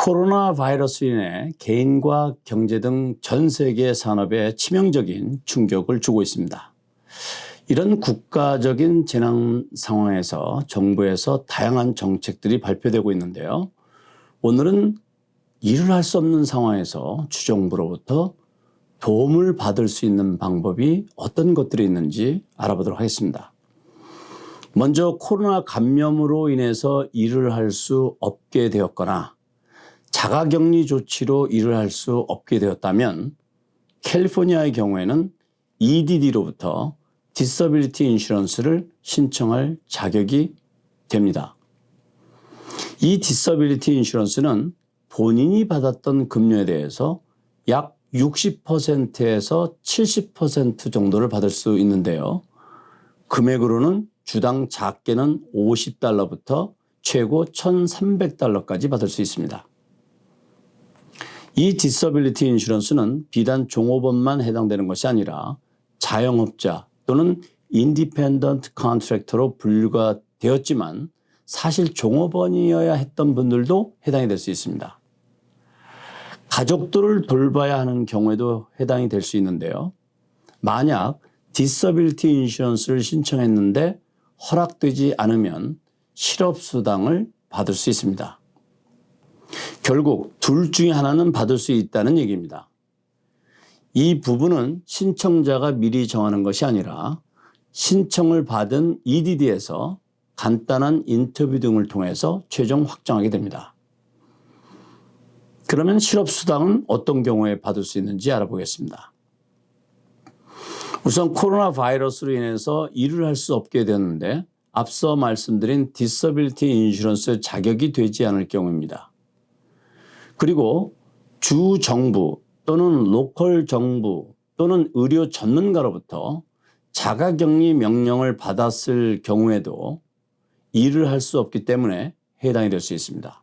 코로나 바이러스로 인해 개인과 경제 등 전 세계 산업에 치명적인 충격을 주고 있습니다. 이런 국가적인 재난 상황에서 정부에서 다양한 정책들이 발표되고 있는데요. 오늘은 일을 할 수 없는 상황에서 주정부로부터 도움을 받을 수 있는 방법이 어떤 것들이 있는지 알아보도록 하겠습니다. 먼저 코로나 감염으로 인해서 일을 할 수 없게 되었거나 자가격리 조치로 일을 할 수 없게 되었다면 캘리포니아의 경우에는 EDD로부터 디서빌리티 인슈런스를 신청할 자격이 됩니다. 이 디서빌리티 인슈런스는 본인이 받았던 급료에 대해서 약 60%에서 70% 정도를 받을 수 있는데요. 금액으로는 주당 작게는 $50부터 최고 $1,300까지 받을 수 있습니다. 이 디서빌리티 인슈런스는 비단 종업원만 해당되는 것이 아니라 자영업자 또는 인디펜던트 컨트랙터로 분류가 되었지만 사실 종업원이어야 했던 분들도 해당이 될 수 있습니다. 가족들을 돌봐야 하는 경우에도 해당이 될 수 있는데요. 만약 디서빌리티 인슈런스를 신청했는데 허락되지 않으면 실업수당을 받을 수 있습니다. 결국 둘 중에 하나는 받을 수 있다는 얘기입니다. 이 부분은 신청자가 미리 정하는 것이 아니라 신청을 받은 EDD에서 간단한 인터뷰 등을 통해서 최종 확정하게 됩니다. 그러면 실업수당은 어떤 경우에 받을 수 있는지 알아보겠습니다. 우선 코로나 바이러스로 인해서 일을 할 수 없게 되었는데 앞서 말씀드린 디서빌리티 인슈런스 자격이 되지 않을 경우입니다. 그리고 주 정부 또는 로컬 정부 또는 의료 전문가로부터 자가격리 명령을 받았을 경우에도 일을 할 수 없기 때문에 해당이 될 수 있습니다.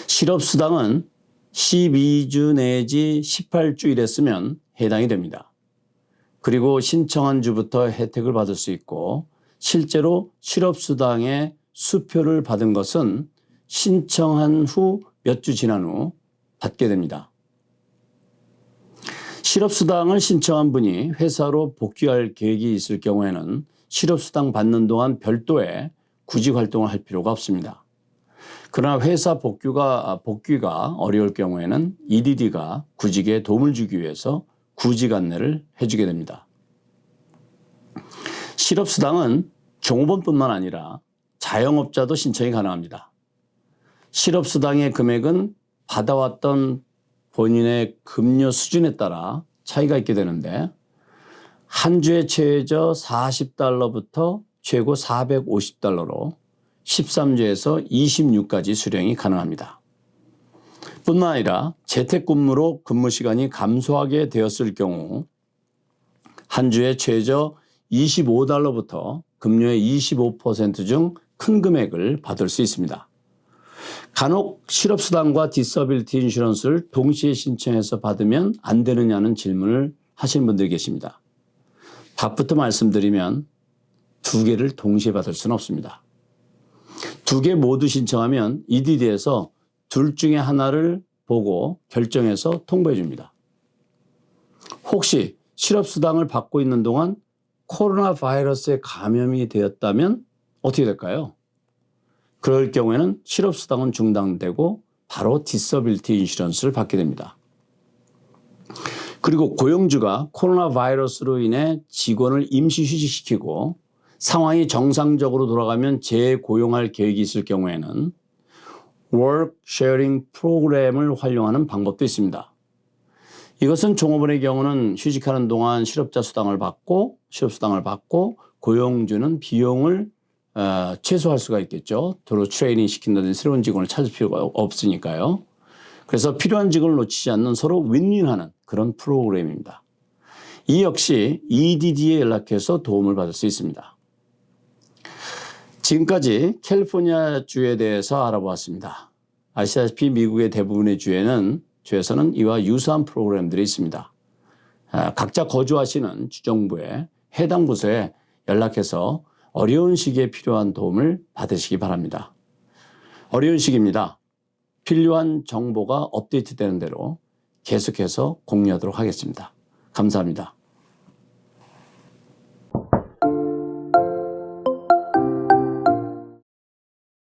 실업수당은 12주 내지 18주 일했으면 해당이 됩니다. 그리고 신청한 주부터 혜택을 받을 수 있고 실제로 실업수당의 수표를 받은 것은 신청한 후 몇 주 지난 후 받게 됩니다. 실업수당을 신청한 분이 회사로 복귀할 계획이 있을 경우에는 실업수당 받는 동안 별도의 구직활동을 할 필요가 없습니다. 그러나 회사 복귀가 어려울 경우에는 EDD가 구직에 도움을 주기 위해서 구직 안내를 해주게 됩니다. 실업수당은 종업원뿐만 아니라 자영업자도 신청이 가능합니다. 실업수당의 금액은 받아왔던 본인의 급료 수준에 따라 차이가 있게 되는데 한 주에 최저 $40부터 최고 $450로 13주에서 26까지 수령이 가능합니다. 뿐만 아니라 재택근무로 근무 시간이 감소하게 되었을 경우 한 주에 최저 $25부터 급료의 25% 중 큰 금액을 받을 수 있습니다. 간혹 실업수당과 디서빌리티 인슈런스를 동시에 신청해서 받으면 안 되느냐는 질문을 하시는 분들이 계십니다. 답부터 말씀드리면 두 개를 동시에 받을 수는 없습니다. 두 개 모두 신청하면 EDD에서 둘 중에 하나를 보고 결정해서 통보해 줍니다. 혹시 실업수당을 받고 있는 동안 코로나 바이러스에 감염이 되었다면 어떻게 될까요? 그럴 경우에는 실업수당은 중단되고 바로 디서빌리티 인슈런스를 받게 됩니다. 그리고 고용주가 코로나 바이러스로 인해 직원을 임시 휴직시키고 상황이 정상적으로 돌아가면 재고용할 계획이 있을 경우에는 Work Sharing 프로그램을 활용하는 방법도 있습니다. 이것은 종업원의 경우는 휴직하는 동안 실업수당을 받고 고용주는 비용을 최소화할 수가 있겠죠. 도로 트레이닝 시킨다든지 새로운 직원을 찾을 필요가 없으니까요. 그래서 필요한 직원을 놓치지 않는 서로 윈윈하는 그런 프로그램입니다. 이 역시 EDD에 연락해서 도움을 받을 수 있습니다. 지금까지 캘리포니아 주에 대해서 알아보았습니다. 아시다시피 미국의 대부분의 주에서는 이와 유사한 프로그램들이 있습니다. 각자 거주하시는 주정부의 해당 부서에 연락해서 어려운 시기에 필요한 도움을 받으시기 바랍니다. 어려운 시기입니다. 필요한 정보가 업데이트되는 대로 계속해서 공유하도록 하겠습니다. 감사합니다.